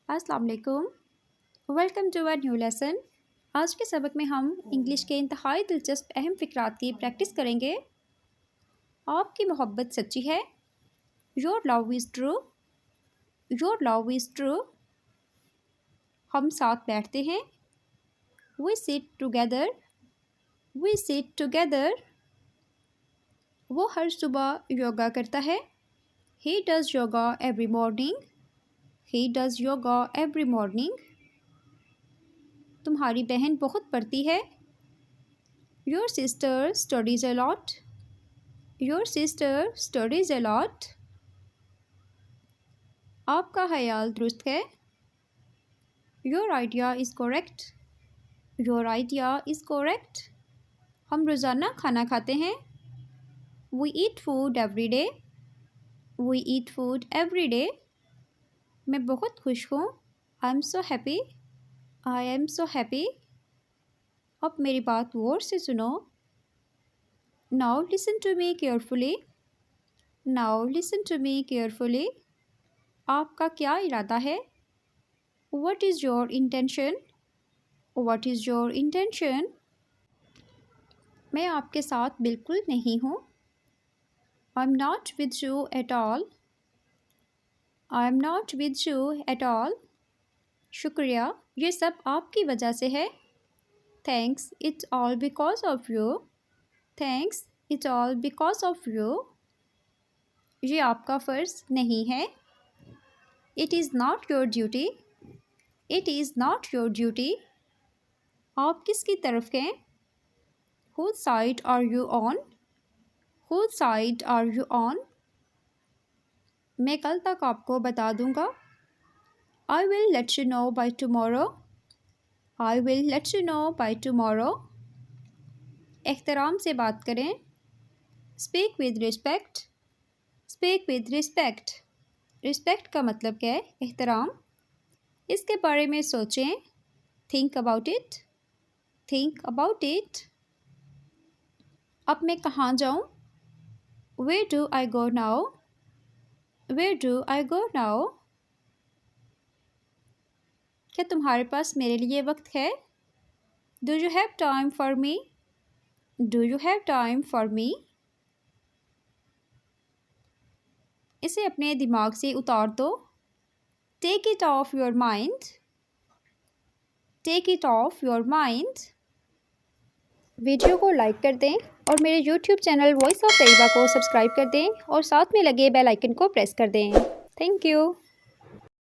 अस्सलाम वालेकुम। Welcome to our new lesson. आज के सबक में हम इंग्लिश के इंतहाई दिलचस्प अहम फ़िक्रात की प्रैक्टिस करेंगे। आपकी मोहब्बत सच्ची है। Your love is true. Your love is true. हम साथ बैठते हैं। We sit together. We sit together. वो हर सुबह योगा करता है। He does yoga every morning. He does yoga every morning. तुम्हारी बहन बहुत पढ़ती है। Your sister studies a lot. Your sister studies a lot. आपका ख्याल दुरुस्त है। Your idea is correct. Your idea is correct. हम रोज़ाना खाना खाते हैं। We eat food every day. We eat food every day. मैं बहुत खुश हूँ। I am so happy. I am so happy. अब मेरी बात गौर से सुनो। Now listen to me carefully. Now listen to me carefully. आपका क्या इरादा है? What is your intention? What is your intention? मैं आपके साथ बिल्कुल नहीं हूँ। I'm not with you at all. I'm not with you at all. शुक्रिया, ये सब आपकी वजह से है। Thanks, it's all because of you. Thanks, it's all because of you. ये आपका फ़र्ज़ नहीं है। It is not your duty. It is not your duty. आप किसकी तरफ हैं? Whose side are you on? Whose side are you on? मैं कल तक आपको बता दूँगा। I will let you know by tomorrow. I will let you know by tomorrow. एहतराम से बात करें। Speak with respect. Speak with respect. Respect का मतलब क्या है? एहतराम। इसके बारे में सोचें। Think about it. Think about it. अब मैं कहाँ जाऊँ? Where do I go now? Where do I go now? क्या तुम्हारे पास मेरे लिए वक्त है? Do you have time for me? Do you have time for me? इसे अपने दिमाग से उतार दो। Take it off your mind. Take it off your mind. Video को लाइक कर दें और मेरे YouTube channel voice of Taiyaba को सब्सक्राइब कर दें और साथ में लगे बेल आइकन को प्रेस कर दें। Thank you.